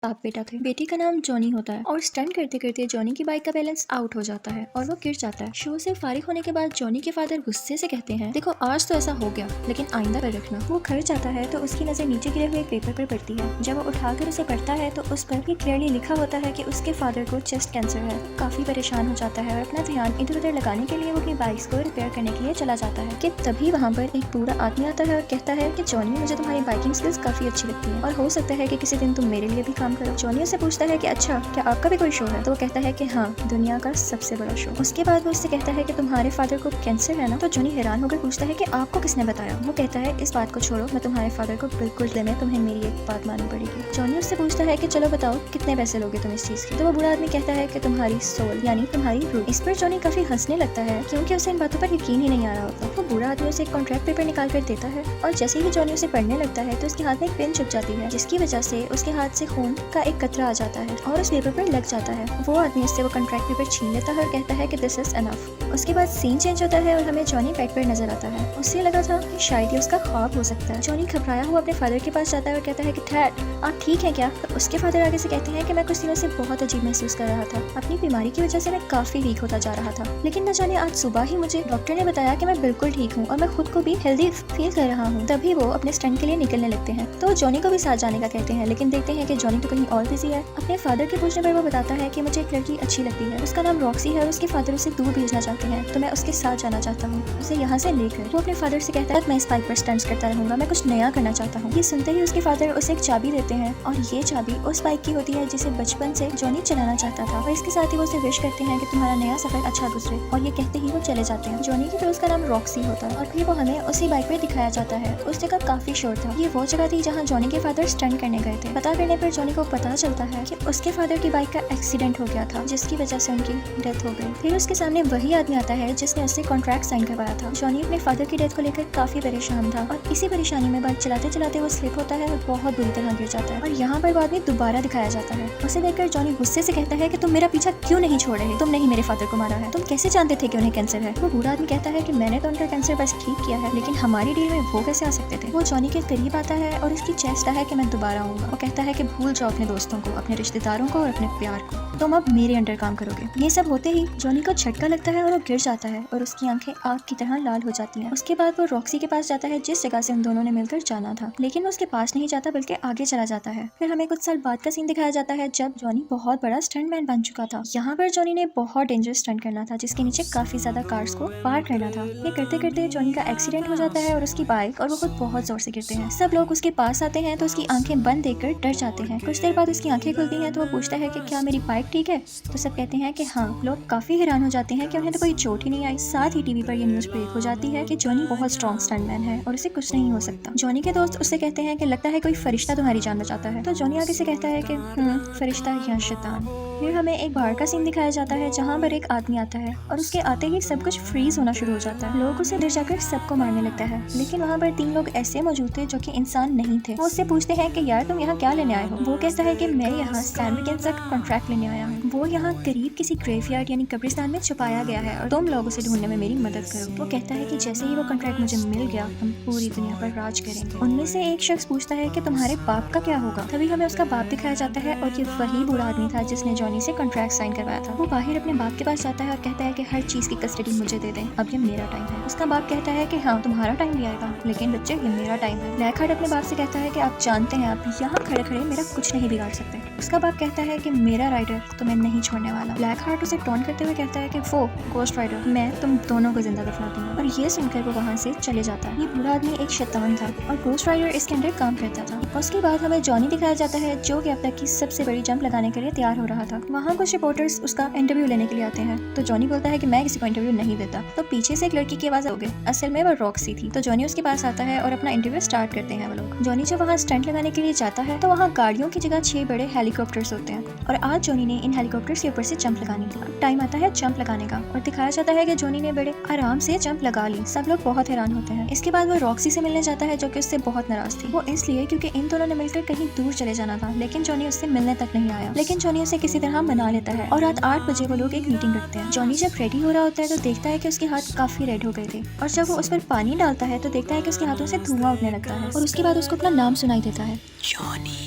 बाप बेटा थे। बेटी का नाम जॉनी होता है और स्टंट करते करते जॉनी की बाइक का बैलेंस आउट हो जाता है और वो गिर जाता है। शो से फारिग होने के बाद जॉनी के फादर गुस्से से कहते हैं, देखो आज तो ऐसा हो गया लेकिन आइंदा पर रखना। वो घर जाता है तो उसकी नजर नीचे गिरे हुए पेपर पर पड़ती है। जब वो उठाकर उसे पढ़ता है तो उस पर क्लियरली लिखा होता है कि उसके फादर को चेस्ट कैंसर है। काफी परेशान हो जाता है और अपना ध्यान इधर उधर लगाने के लिए वो अपनी बाइक को रिपेयर करने के लिए चला जाता है कि तभी वहाँ पर एक बूढ़ा आदमी आता है और कहता है कि जॉनी, मुझे तुम्हारी बाइकिंग स्किल्स काफी अच्छी लगती है और हो सकता है कि किसी दिन तुम मेरे लिए भी काम करो। जॉनी उसे पूछता है कि अच्छा, क्या आपका भी कोई शो है? तो वो कहता है कि हाँ, दुनिया का सबसे बड़ा शो। उसके बाद वो उससे कहता है कि तुम्हारे फादर को कैंसर है ना? तो जॉनी हैरान होकर पूछता है कि आपको किसने बताया? वो कहता है इस बात को छोड़ो, मैं तुम्हारे फादर को बिल्कुल देने, तुम्हें मेरी एक बात माननी पड़ेगी। जॉनी उससे पूछता है कि चलो बताओ कितने पैसे लोगे तुम इस चीज के? तो वो बुरा आदमी कहता है कि तुम्हारी सोल यानी तुम्हारी रूह। इस पर जॉनी काफी हंसने लगता है क्योंकि उसे इन बातों पर यकीन ही नहीं आ रहा होता। वो बुरा आदमी उसे एक कॉन्ट्रैक्ट पेपर निकाल कर देता है और जैसे ही जॉनी उसे पढ़ने लगता है तो उसके हाथ में एक पेन छुप जाती है जिसकी वजह से उसके हाथ से खून का एक कतरा आ जाता है और उस पेपर पर लग जाता है। वो आदमी उससे वो कॉन्ट्रैक्ट पेपर छीन लेता है और कहता है कि दिस इज एनफ। उसके बाद सीन चेंज होता है और हमें जॉनी बेड पर नजर आता है। उससे लगा था कि शायद ये उसका ख्वाब हो सकता है। जॉनी घबराया हुआ अपने फादर के पास जाता है और कहता है कि डैड, आप ठीक है क्या? तो उसके फादर आगे से कहते हैं कि मैं कुछ दिनों से बहुत अजीब महसूस कर रहा था। अपनी बीमारी की वजह से मैं काफी वीक होता जा रहा था, लेकिन न जाने आज सुबह ही मुझे डॉक्टर ने बताया कि मैं बिल्कुल ठीक हूँ और मैं खुद को भी हेल्दी फील कर रहा हूँ। तभी वो अपने स्टंट के लिए निकलने लगते हैं। तो जॉनी को भी साथ जाने का कहते हैं, लेकिन देखते हैं कि जॉनी तो कहीं और बिजी है। अपने फादर के पूछने पर वो बताता है कि मुझे एक लड़की अच्छी लगती है, उसका नाम रॉक्सी है और उसके फादर उसे दूर भेजना चाहते हैं, तो मैं उसके साथ जाना चाहता हूँ, उसे यहाँ से लेकर। वो अपने फादर से कहता है मैं इस बाइक पर स्टंट्स करता रहूंगा, मैं कुछ नया करना चाहता हूँ। ये सुनते ही उसके फादर उसे एक चाबी देते हैं और ये चाबी उस बाइक की होती है जिसे बचपन से जॉनी चलाना चाहता था। और इसके साथ ही वो उसे विश करते हैं कि तुम्हारा नया सफर अच्छा गुजरे, और ये कहते ही वो चले जाते हैं। जॉनी की दोस्त का नाम रॉक्सी होता है और फिर वो हमें उसी बाइक पर दिखाया जाता है। उस जगह काफी शोर था। ये वो जगह थी जहाँ जॉनी के फादर स्टंट करने गए थे। पता करने पर जॉनी को पता चलता है कि उसके फादर की बाइक का एक्सीडेंट हो गया था जिसकी वजह से उनकी डेथ हो गई। फिर उसके सामने वही आदमी आता है जिसने उससे कॉन्ट्रैक्ट साइन करवाया था। जॉनी अपने फादर की डेथ को लेकर काफी परेशान था और इसी परेशानी में बाइक चलाते चलाते वो स्लिप होता है और बहुत बुरी तरह गिर जाता है। और यहाँ पर वो आदमी दोबारा दिखाया जाता है। उसे देखकर जॉनी गुस्से से कहता है कि तुम मेरा पीछा क्यों नहीं छोड़ रहे? तुमने ही मेरे फादर को मारा है, तुम कैसे जानते थे कि उन्हें कैंसर है? वो बूढ़ा आदमी कहता है कि मैंने तो उनका कैंसर बस ठीक किया है, लेकिन हमारी डील में वो कैसे आ सकते थे? वो जॉनी के करीब आता है और इसकी चेष्टा है कि मैं दोबारा आऊंगा। वो कहता है कि भूल जाओ अपने दोस्तों को, अपने रिश्तेदारों को और अपने प्यार को, तुम अब मेरे अंडर काम करोगे। ये सब होते ही जॉनी को झटका लगता है और वो गिर जाता है और उसकी आंखें आग की तरह लाल हो जाती हैं। उसके बाद वो रॉक्सी के पास जाता है जिस जगह से उन दोनों ने मिलकर जाना था, लेकिन वो उसके पास नहीं जाता बल्कि आगे चला जाता है। फिर हमें कुछ साल बाद का सीन दिखाया जाता है जब जॉनी बहुत बड़ा स्टंटमैन बन चुका था। यहाँ पर जॉनी ने बहुत डेंजरस स्टंट करना था जिसके नीचे काफी ज्यादा कार्स को पार करना था। ये करते करते जॉनी का एक्सीडेंट हो जाता है और उसकी बाइक और वो खुद बहुत जोर से गिरते हैं। सब लोग उसके पास आते हैं तो उसकी आंखें बंद देखकर डर जाते हैं। कुछ देर बाद उसकी आंखें खुलती हैं तो वो पूछता है कि क्या मेरी बाइक ठीक है? तो सब कहते हैं कि हाँ। लोग काफी हैरान हो जाते हैं कि उन्हें तो कोई चोट ही नहीं आई। साथ ही टीवी पर ये न्यूज ब्रेक हो जाती है कि जॉनी बहुत स्ट्रॉन्ग स्टंटमैन है और उसे कुछ नहीं हो सकता। जॉनी के दोस्त उससे कहते हैं कि लगता है कोई फरिश्ता तुम्हारी जान बचाता है। तो जॉनी आगे से कहता है कि फरिश्ता या शैतान। फिर हमें एक बाहर का सीन दिखाया जाता है जहाँ पर एक आदमी आता है और उसके आते ही सब कुछ फ्रीज होना शुरू हो जाता है। लोग उसे डर जाकर सबको मारने लगता है, लेकिन वहाँ पर 3 लोग ऐसे मौजूद थे जो कि इंसान नहीं थे। वो उससे पूछते हैं कि यार तुम यहाँ क्या लेने आए हो? वो कहता है कि मैं यहाँ सैम कैंसर का कॉन्ट्रैक्ट लेने आया हूँ। वो यहाँ करीब किसी ग्रेवयार्ड यानी कब्रिस्तान में छुपाया गया है और तुम लोग उसे ढूंढने में मेरी मदद करो। वो कहता है कि जैसे ही वो कॉन्ट्रैक्ट मुझे मिल गया हम पूरी दुनिया पर राज करेंगे। उनमें से एक शख्स पूछता है कि तुम्हारे बाप का क्या होगा? तभी हमें उसका बाप दिखाया जाता है और ये वही बूढ़ा आदमी था जिसने जॉनी से कॉन्ट्रैक्ट साइन करवाया था। वो बाहर अपने बाप के पास जाता है और कहता है कि हर चीज की कस्टडी मुझे दे दें, अब ये मेरा टाइम है। उसका बाप कहता है कि हाँ तुम्हारा टाइम भी आएगा, लेकिन बच्चे ये मेरा टाइम है। ब्लैक हार्ट अपने बाप से कहता है कि आप जानते हैं आप यहाँ खड़े खड़े मेरा कुछ नहीं बिगाड़ सकते। उसका बाप कहता है कि मेरा राइडर तुम्हें नहीं छोड़ने वाला। ब्लैक हार्ट उसे टोन करते हुए कहता है कि वो गोस्ट राइडर, मैं तुम दोनों को जिंदा दफना दूंगा। और ये सुनकर वो वहाँ से चले जाता है। ये बूढ़ा आदमी एक शैतान था और गोस्ट राइडर इसके अंदर काम करता था। उसके बाद हमें जॉनी दिखाया जाता है जो कि अब तक की सबसे बड़ी जंप लगाने के लिए तैयार हो रहा था। वहाँ कुछ रिपोर्टर्स उसका इंटरव्यू लेने के लिए आते हैं तो जॉनी बोलता है कि मैं किसी को इंटरव्यू नहीं देता। तो पीछे से एक लड़की की आवाज हो गई, असल में वो रॉक्सी थी। तो जॉनी उसके पास आता है और अपना इंटरव्यू स्टार्ट करते हैं वो लोग। जॉनी जब वहाँ स्टंट लगाने के लिए जाता है तो वहाँ गाड़ियों की जगह 6 बड़े हेलीकॉप्टर्स होते हैं और आज जॉनी ने इन हेलीकॉप्टर्स के ऊपर से जंप लगाने का टाइम आता है जंप लगाने का और दिखाया जाता है कि जॉनी ने बड़े आराम से जंप लगा ली। सब लोग बहुत हैरान होते हैं। इसके बाद वो रॉक्सी से मिलने जाता है जो कि उससे बहुत नाराज थी। वो इसलिए क्योंकि इन दोनों ने मिलकर कहीं दूर चले जाना था, लेकिन जॉनी उससे मिलने तक नहीं आया। लेकिन जॉनी उसे किसी तरह मना लेता है और रात 8 बजे वो लोग एक मीटिंग रखते हैं। जॉनी जब रेडी हो रहा होता है तो देखता है कि उसके हाथ काफी रेड हो गए थे और जब वो उस पर पानी डालता है तो देखता है कि उसके हाथों से धुआं उठने लगता है और उसके बाद उसको अपना नाम सुनाई देता है, जॉनी।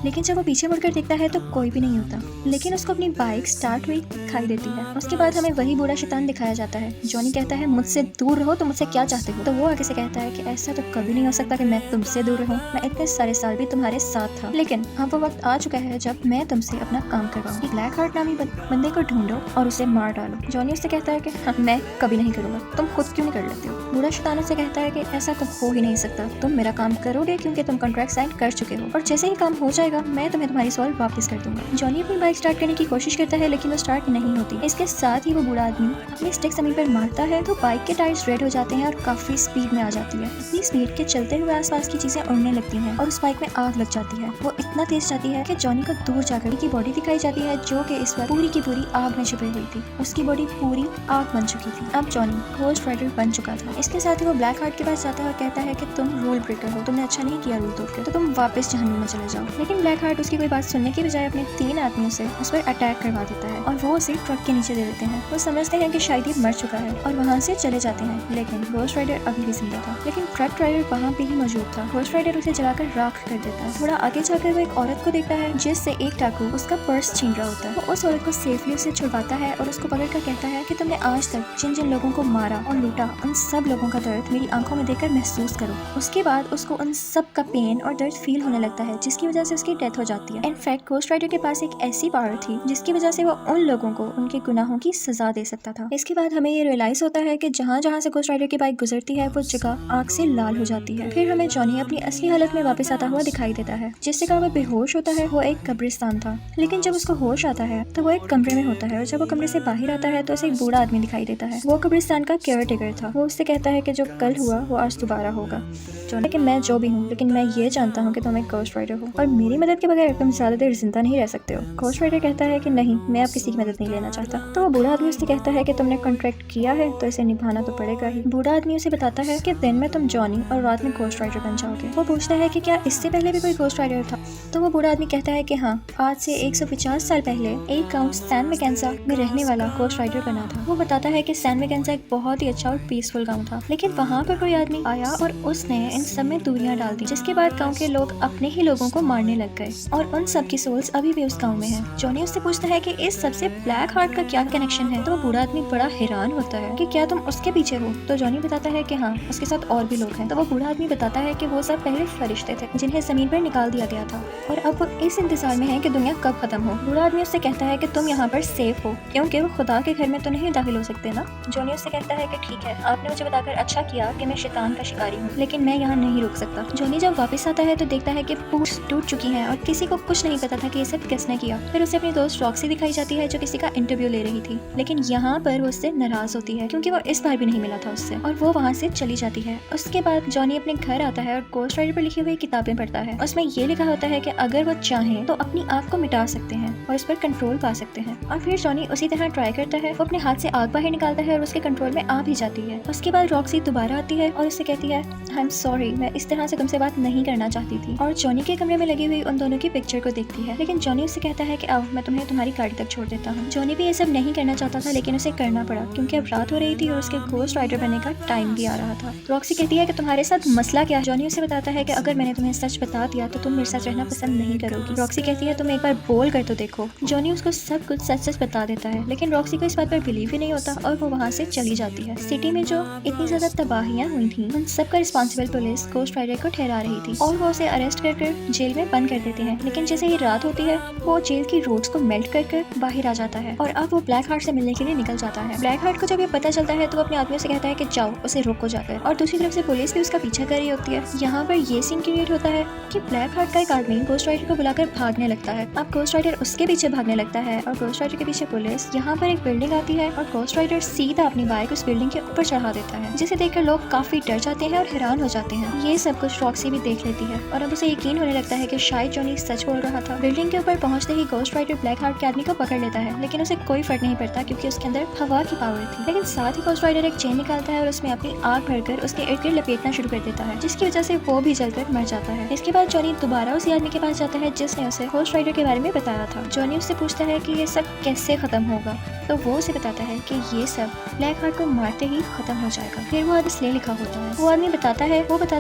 लेकिन जब वो पीछे मुड़कर देखता है तो कोई भी नहीं होता, लेकिन उसको अपनी बाइक स्टार्ट हुई दिखाई देती है। उसके बाद हमें वही बूढ़ा शैतान दिखाया जाता है। जॉनी कहता है मुझसे दूर रहो, तो मुझसे क्या चाहते हो? तो वो आगे से कहता है कि ऐसा तो कभी नहीं हो सकता कि मैं तुमसे दूर रहूं, मैं इतने सारे साल भी तुम्हारे साथ था, लेकिन अब वो वक्त आ चुका है जब मैं तुमसे अपना काम करवाऊं। ब्लैक हार्ट नामी बंदे को ढूंढो और उसे मार डालो। जॉनी उससे कहता है कि हाँ, मैं कभी नहीं करूंगा, तुम खुद क्यों नहीं कर लेते हो? बूढ़ा शैतान उससे कहता है कि ऐसा तो हो ही नहीं सकता, तुम मेरा काम करोगे क्योंकि तुम कॉन्ट्रैक्ट साइन कर चुके हो, और जैसे ही काम हो जाएगा मैं तुम्हें तुम्हारी सोल वापस कर दूंगा। जॉनी अपनी बाइक स्टार्ट करने की कोशिश करता है, लेकिन वो स्टार्ट नहीं होती। इसके साथ ही वो बूढ़ा आदमी अपनी स्टिक जमीन पर मारता है तो बाइक के टायर्स रेड हो जाते हैं और काफी स्पीड में आ जाती है। इतनी स्पीड के चलते हुए आसपास की चीजें उड़ने लगती हैं और उस बाइक में आग लग जाती है। वो इतना तेज जाती है कि जॉनी को दूर जाकर की बॉडी दिखाई जाती है, जो कि इस वक्त पूरी की पूरी आग में छुपी हुई थी। उसकी बॉडी पूरी आग बन चुकी थी। अब जॉनी घोस्ट राइडर बन चुका था। इसके साथ ही वो ब्लैक हार्ट के पास जाता है और कहता है कि तुम रूल ब्रेकर हो, तुमने अच्छा नहीं किया रूल तोड़कर, तो तुम वापस जहन्नुम में चले जाओ। लेकिन ब्लैक हार्ट उसकी कोई बात सुनने की बजाय अपने 3 आदमियों से उस पर अटैक करवा देता है और वो उसे ट्रक के नीचे दे देते हैं। वो समझते हैं कि शायद ये मर चुका है और वहाँ से चले जाते हैं, लेकिन घोस्ट राइडर अभी भी जिंदा था। लेकिन ट्रक ड्राइवर वहाँ पे ही मौजूद था। घोस्ट राइडर उसे जलाकर राख कर देता है। थोड़ा आगे जाकर वो एक औरत को देखता है जिससे एक डाकू उसका पर्स छीन रहा होता है। वो उस औरत को सेफली उसे छुड़वाता है और उसको पकड़कर कहता है कि तुमने आज तक जिन जिन लोगों को मारा और लूटा, उन सब लोगों का दर्द मेरी आंखों में देखकर महसूस करो। उसके बाद उसको उन सब का पेन और दर्द फील होने लगता है, जिसकी वजह से उसकी डेथ हो जाती है। इनफैक्ट घोस्ट राइडर के पास एक ऐसी पावर थी जिसकी वजह से वो उन लोगों को उनके गुनाहों की सजा दे सकता था। इसके बाद हमें ये रियलाइज होता है कि जहाँ जहाँ से घोस्ट राइडर की बाइक गुजरती है वो जगह आग से लाल हो जाती है। फिर हमें जॉनी अपनी असली हालत में वापस आता हुआ दिखाई देता है। जिस जगह वो बेहोश होता है वो एक कब्रिस्तान था, लेकिन जब उसको होश आता है तो वो एक कमरे में होता है, और जब वो कमरे से बाहर आता है तो उसे एक बूढ़ा आदमी दिखाई देता है। वो कब्रिस्तान का केयर टेकर था। वो उससे कहता है कि जो कल हुआ वो आज दोबारा होगा। जॉनी कि मैं जो भी हूँ, लेकिन मैं ये जानता हूँ कि तुम एक घोस्ट राइडर हो और मेरी मदद के बगैर तुम ज्यादा देर जिंदा नहीं रह सकते हो। घोस्ट राइडर कहता है कि नहीं, मैं अब किसी की मदद नहीं लेना चाहता। तो वो बूढ़ा आदमी उससे कहता है कि तुमने कॉन्ट्रैक्ट किया है तो इसे निभाना तो पड़ेगा ही। बूढ़ा आदमी उसे बताता है कि दिन में तुम जॉनी और रात में घोस्ट राइडर बन जाओगे। वो पूछता है कि क्या इससे पहले भी कोई घोस्ट राइडर था? तो वो बूढ़ा आदमी कहता है कि हाँ, आज से 150 साल पहले एक गाँव सैन मैकेंजा में रहने वाला घोस्ट राइडर बना था। वो बताता है कि सैन मैकेंजा एक बहुत ही अच्छा और पीसफुल गाँव था, लेकिन वहाँ पर कोई आदमी आया और उसने इन सब में दूरियां डाल दी, जिसके बाद गाँव के लोग अपने ही लोगों को मारने लग गए और उन सब की सोल्स अभी भी उस गाँव में है। जॉनी उससे पूछता है कि इस सबसे ब्लैक हार्ट का क्या कनेक्शन है? तो वो बूढ़ा आदमी बड़ा हैरान होता है कि क्या तुम उसके पीछे हो? तो जॉनी बताता है कि हाँ, उसके साथ और भी लोग हैं। तो वो बूढ़ा आदमी बताता है कि वो सब पहले फरिश्ते थे जिन्हें जमीन पर निकाल दिया गया था और अब वो इस इंतजार में है कि दुनिया कब खत्म हो। बूढ़ा आदमी उससे कहता है कि तुम यहाँ पर सेफ हो क्योंकि वो खुदा के घर में तो नहीं दाखिल हो सकते ना। जॉनी उससे कहता है कि ठीक है, आपने मुझे बताकर अच्छा किया कि मैं शैतान का शिकारी हूँ, लेकिन मैं यहाँ नहीं रुक सकता। जॉनी जब वापस आता है तो देखता है कि पूछ टूट चुकी है और किसी को कुछ नहीं पता था कि ये सब किसने किया। फिर उसे अपनी दोस्त रॉक्सी दिखाई जाती है जो किसी का इंटरव्यू ले रही थी, लेकिन यहाँ पर वो उससे नाराज होती है क्योंकि वो इस बार भी नहीं मिला था उससे, और वो वहाँ से चली जाती है। उसके बाद जॉनी अपने घर आता है और घोस्ट राइडर पर लिखी हुई किताबें पढ़ता है। उसमें ये लिखा होता है कि अगर वो चाहें तो अपनी आग को मिटा सकते हैं और इस पर कंट्रोल पा सकते हैं। और फिर जॉनी उसी तरह ट्राई करता है। वो अपने हाथ से आग बाहर निकालता है और उसके कंट्रोल में आ भी जाती है। उसके बाद रॉक्सी दोबारा आती है और उससे कहती है, आई एम सॉरी, मैं इस तरह से तुमसे बात नहीं करना चाहती थी, और जॉनी के कमरे में लगी हुई उन दोनों की पिक्चर को देखती है। लेकिन जॉनी उससे कहता है कि आओ, मैं तुम्हें तुम्हारी गाड़ी तक छोड़ देता हूँ। जॉनी भी ये सब नहीं करना चाहता था, लेकिन उसे करना पड़ा क्योंकि अब रात हो रही थी और उसके घोस्ट राइडर बनने का टाइम भी आ रहा था। रॉक्सी कहती है कि तुम्हारे साथ मसला क्या है? जॉनी उसे बताता है कि अगर मैंने तुम्हें सच बता दिया तो तुम मेरे साथ रहना पसंद नहीं करोगी। रॉक्सी कहती है तुम एक बार बोल कर तो देखो। जॉनी उसको सब कुछ सच सच बता देता है, लेकिन रॉक्सी को इस बात पर बिलीव ही नहीं होता और वो वहाँ से चली जाती है। सिटी में जो इतनी ज्यादा तबाहियां हुई थी उन सब का रिस्पॉन्सिबल पुलिस घोस्ट राइडर को ठहरा रही थी और वो उसे अरेस्ट कर जेल में बंद कर देते हैं। लेकिन जैसे ही रात होती है वो जेल की रोड्स को मेल्ट कर बाहर आ जाता है और अब वो ब्लैक हार्ट से मिलने के लिए निकल जाता है। ब्लैक हार्ट को जब ये पता चलता है तो वो अपने आदमियों से कहता है कि जाओ, उसे रोको जाकर, और दूसरी तरफ से पुलिस भी उसका पीछा कर रही होती है। यहाँ पर ये सीन क्रिएट होता है कि ब्लैक हार्ट का एक आदमी घोस्ट राइडर को बुलाकर भागने लगता है। अब घोस्ट राइडर उसके पीछे भागने लगता है और घोस्ट राइडर के पीछे पुलिस। यहाँ पर एक बिल्डिंग आती है और घोस्ट राइडर सीधा अपनी बाइक उस बिल्डिंग के ऊपर चढ़ा देता है, जिसे देखकर लोग काफी डर जाते हैं और हैरान हो जाते हैं। ये सब कुछ रॉक्सी भी देख लेती है और अब उसे यकीन होने लगता है कि शायद जॉनी सच बोल रहा था। बिल्डिंग के ऊपर पहुंचते ही घोस्ट राइडर ब्लैक हार्ट के आदमी को पकड़ लेता है, लेकिन उसे कोई फर्क नहीं पड़ता क्योंकि उसके अंदर हवा की पावर थी। लेकिन साथ ही घोस्ट राइडर एक चेन निकालता है और उसमें अपनी आग भरकर उसके इर्द गिर्द लपेटना शुरू कर देता है, जिसकी वजह से वो भी जलकर मर जाता है। इसके बाद जॉनी दोबारा उसी आदमी के पास जाता है जिसने उसे घोस्ट राइडर के बारे में बताया था। जॉनी उससे पूछता है कि ये सब कैसे खत्म होगा, तो वो उसे बताता है कि ये सब ब्लैक हार्ट को मारते ही खत्म हो जाएगा। फिर वो इसलिए लिखा होता है। वो आदमी बताता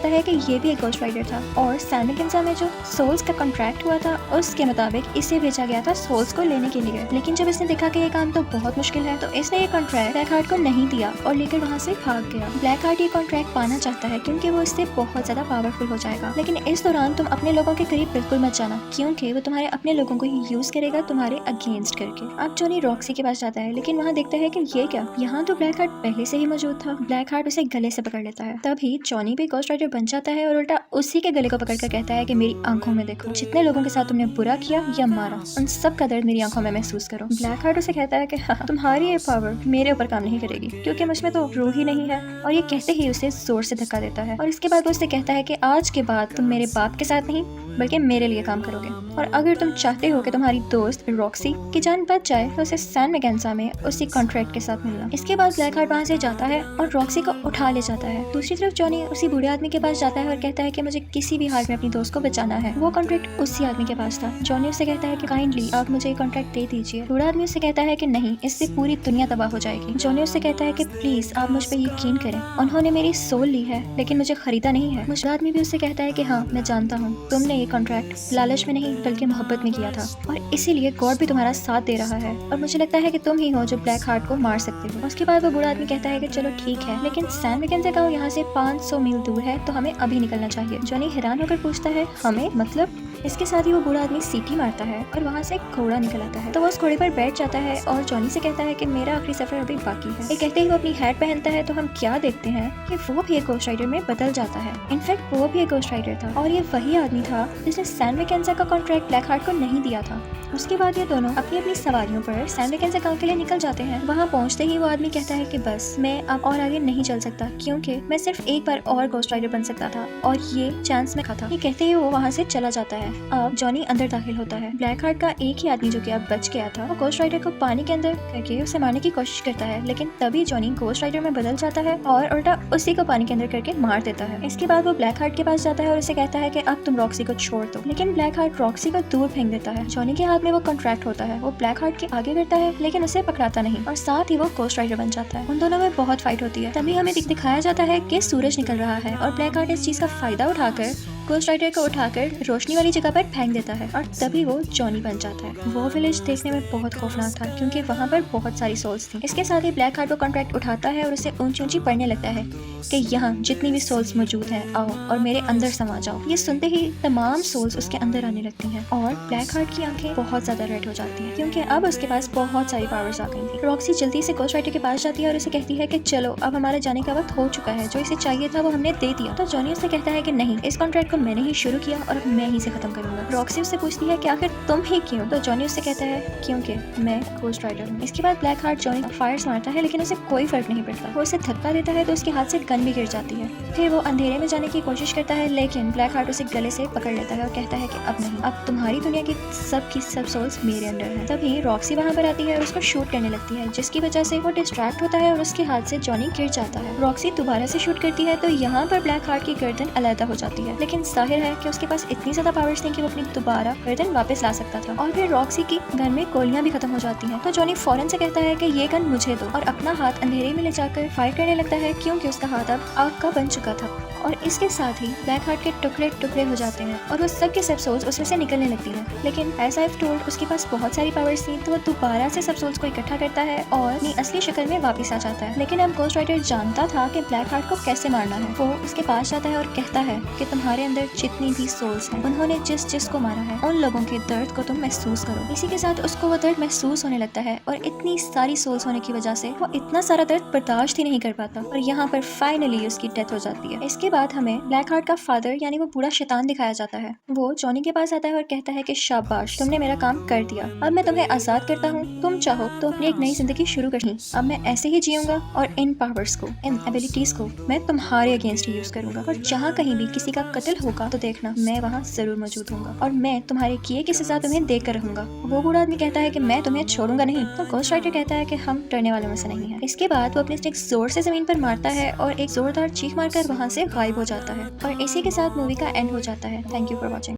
है कि ये भी एक घोस्ट राइडर था और सैन मैकेंजा में जो सोल्स का कॉन्ट्रैक्ट हुआ था उसके मुताबिक इसे भेजा गया था सोल्स को लेने के लिए। लेकिन जब इसने देखा कि ये काम तो बहुत मुश्किल है, तो इसने ये कॉन्ट्रैक्ट ब्लैक हार्ट को नहीं दिया और लेकर वहाँ से भाग गया। ब्लैक हार्ट ये कॉन्ट्रैक्ट पाना चाहता है क्योंकि वो इससे बहुत ज्यादा पावरफुल हो जाएगा। लेकिन इस दौरान तुम अपने लोगों के करीब बिल्कुल मत जाना, क्योंकि वो तुम्हारे अपने लोगों को ही यूज करेगा तुम्हारे अगेंस्ट करके। अब जॉनी रॉक्सी के पास जाता है, लेकिन वहाँ देखता है कि ये क्या, यहाँ तो ब्लैक हार्ट पहले से ही मौजूद था। ब्लैक हार्ट उसे गले से पकड़ लेता है। तभी जॉनी भी घोस्ट राइडर बन जाता है और उल्टा उसी के गले को पकड़कर कहता है कि मेरी आंखों में देखो, जितने लोगों के साथ तुमने बुरा किया या मारा, उन सब का दर्द मेरी आंखों में महसूस करो। ब्लैक हार्ट उसे कहता है कि हाँ, तुम्हारी ये पावर मेरे ऊपर काम नहीं करेगी क्योंकि मुझमें तो रूह ही नहीं है। और ये कहते ही उसे जोर से धक्का देता है और इसके बाद वो उससे कहता है कि आज के बाद तुम मेरे बाप के साथ नहीं बल्कि मेरे लिए काम करोगे, और अगर तुम चाहते हो कि तुम्हारी दोस्त रॉक्सी की जान बच जाए तो उसे सैन मैकेंजा में उसी कॉन्ट्रैक्ट के साथ मिलना। इसके बाद ब्लैक हार्ट वहाँ से जाता है और रॉक्सी को उठा ले जाता है। दूसरी तरफ जॉनी उसी बूढ़े आदमी के पास जाता है और कहता है कि मुझे किसी भी हाल में अपनी दोस्त को बचाना है। वो कॉन्ट्रैक्ट उसी आदमी के पास था। जॉनी उससे कहता है कि काइंडली आप मुझे कॉन्ट्रैक्ट दे दीजिए। बूढ़ा आदमी उससे कहता है कि नहीं, इससे पूरी दुनिया तबाह हो जाएगी। जॉनी उससे कहता है कि प्लीज आप मुझ पर यकीन करें, उन्होंने मेरी सोल ली है लेकिन मुझे खरीदा नहीं है। बूढ़ा आदमी भी उससे कहता है कि हाँ, मैं जानता हूँ तुमने ये कॉन्ट्रैक्ट लालच में नहीं बल्कि मोहब्बत में किया था और इसीलिए गॉड भी तुम्हारा साथ दे रहा है और मुझे लगता है कि तुम ही हो जो ब्लैक हार्ट को मार सकते हो। उसके बाद वो बूढ़ा आदमी कहता है कि चलो ठीक है, लेकिन सैन मैकेंजा गांव यहाँ से 500 मील दूर है तो हमें अभी निकलना चाहिए। जॉनी हैरान होकर पूछता है हमें, मतलब? इसके साथ ही वो बूढ़ा आदमी सीटी मारता है और वहाँ से एक घोड़ा निकल आता है। तो वो उस घोड़े पर बैठ जाता है और जॉनी से कहता है कि मेरा आखिरी सफर अभी बाकी है। ये कहते ही वो अपनी हैट पहनता है तो हम क्या देखते हैं कि वो भी एक घोस्ट राइडर में बदल जाता है। इनफैक्ट वो भी एक घोस्ट राइडर था और ये वही आदमी था जिसने सैन मैकेंजा का कॉन्ट्रैक्ट ब्लैक हार्ट को नहीं दिया था। उसके बाद ये दोनों अपनी अपनी सवारियों पर सैन मैकेंजा गांव के लिए निकल जाते हैं। वहाँ पहुँचते ही वो आदमी कहता है कि बस मैं अब और आगे नहीं चल सकता क्योंकि मैं सिर्फ एक बार और घोस्ट राइडर बन सकता था और ये चांस में था। ये कहते ही वो वहाँ से चला जाता है। अब जॉनी अंदर दाखिल होता है। ब्लैक हार्ट का एक ही आदमी जो कि अब बच गया था, वो घोस्ट राइडर को पानी के अंदर करके उसे मारने की कोशिश करता है, लेकिन तभी जॉनी घोस्ट राइडर में बदल जाता है और उल्टा उसी को पानी के अंदर करके मार देता है। इसके बाद वो ब्लैक हार्ट के पास जाता है और उसे कहता है कि अब तुम रॉक्सी को छोड़ दो, लेकिन ब्लैक हार्ट रॉक्सी को दूर फेंक देता है। जॉनी के हाथ में वो कॉन्ट्रैक्ट होता है। वो ब्लैक हार्ट के आगे करता है लेकिन उसे पकड़ाता नहीं और साथ ही वो घोस्ट राइडर बन जाता है। उन दोनों में बहुत फाइट होती है। तभी हमें दिखाया जाता है कि सूरज निकल रहा है और ब्लैक हार्ट इस चीज का फायदा उठाकर घोस्ट राइडर को उठाकर रोशनी वाली जगह पर फेंक देता है और तभी वो जॉनी बन जाता है। वो विलेज देखने में बहुत खौफनाक था क्योंकि वहाँ पर बहुत सारी सोल्स थी। इसके साथ ही ब्लैक हार्ट वो कॉन्ट्रैक्ट उठाता है और उसे ऊंची ऊंची पढ़ने लगता है कि यहाँ जितनी भी सोल्स मौजूद हैं आओ और मेरे अंदर समा जाओ। ये सुनते ही तमाम सोल्स उसके अंदर आने लगती हैं और ब्लैक हार्ट की आंखें बहुत ज्यादा रेड हो जाती हैं क्योंकि अब उसके पास बहुत सारी पावर्स आ गई थी। रॉक्सी जल्दी से घोस्ट राइडर के पास जाती है और उसे कहती है कि चलो अब हमारा जाने का वक्त हो चुका है, जो इसे चाहिए था वो हमने दे दिया। तो जॉनी उससे कहता है कि नहीं, इस कॉन्ट्रैक्ट को मैंने ही शुरू किया और अब मैं ही से खत्म करूंगा। रॉक्सी उससे पूछती है कि आखिर तुम ही क्यों? तो जॉनी उससे कहता है क्योंकि मैं घोस्ट राइडर हूँ। इसके बाद ब्लैक हार्ट जॉनी फायर्स मारता है लेकिन उसे कोई फर्क नहीं पड़ता। वो उसे धक्का देता है तो उसके हाथ से गन भी गिर जाती है। फिर वो अंधेरे में जाने की कोशिश करता है लेकिन ब्लैक हार्ट उसे गले से पकड़ लेता है और कहता है कि अब नहीं, अब तुम्हारी दुनिया की सब सोल्स मेरे अंडर है। तभी रॉक्सी वहाँ पर आती है और उसको शूट करने लगती है जिसकी वजह से वो डिस्ट्रैक्ट होता है और उसके हाथ से जॉनी गिर जाता है। रॉक्सी दोबारा से शूट करती है तो यहाँ पर ब्लैक हार्ट की गर्दन अलग हो जाती है, लेकिन जाहिर है कि उसके पास इतनी ज्यादा पावर्स थी कि वो अपनी दोबारा गर्दन वापस ला सकता था। और फिर रॉक्सी की गन में गोलियां भी खत्म हो जाती हैं। तो जॉनी फौरन से कहता है कि ये गन मुझे दो और अपना हाथ अंधेरे में ले जाकर फायर करने लगता है क्योंकि उसका हाथ अब आग का बन चुका था। और इसके साथ ही ब्लैक हार्ट के टुकड़े टुकड़े हो जाते हैं और वो सब के सब सोल्स उसमें से निकलने लगती हैं। लेकिन एज आई हैव टोल्ड उसके पास बहुत सारी पावर्स थी तो वो दोबारा से सब सोल्स को इकट्ठा करता है और अपनी असली शक्ल में वापस आ जाता है। लेकिन अब घोस्ट राइडर जानता था कि ब्लैक हार्ट को कैसे मारना है। वो उसके पास जाता है और कहता है कि तुम्हारे अंदर जितनी भी सोल्स हैं उन्होंने जिस को मारा है उन लोगों के दर्द को तुम महसूस करो। इसी के साथ उसको वो दर्द महसूस होने लगता है और इतनी सारी सोल्स होने की वजह से वो इतना सारा दर्द बर्दाश्त ही नहीं कर पाता और यहाँ पर फाइनली उसकी डेथ हो जाती है। इसके बाद हमें ब्लैक हार्ट का फादर यानी वो बूढ़ा शैतान दिखाया जाता है। वो जॉनी के पास आता है और कहता है कि शाबाश, तुमने मेरा काम कर दिया, अब मैं तुम्हें आजाद करता हूँ, तुम चाहो तो अपनी एक नई जिंदगी शुरू करनी। अब मैं ऐसे ही जीऊंगा और इन पावर्स को, इन एबिलिटीज को मैं तुम्हारे अगेंस्ट ही यूज करूंगा और जहाँ कहीं भी किसी का कत्ल होगा तो देखना मैं वहाँ जरूर मौजूद हूँ और मैं तुम्हारे किए की सजा तुम्हें देख कर रहूंगा। वो बूढ़ा आदमी कहता है कि मैं तुम्हें छोड़ूंगा नहीं। तो घोस्ट राइडर कहता है कि हम डरने वालों में से नहीं है। इसके बाद वो अपनी स्टिक जोर से जमीन पर मारता है और एक जोरदार चीख मारकर वहाँ से गायब हो जाता है और इसी के साथ मूवी का एंड हो जाता है। Thank you for watching.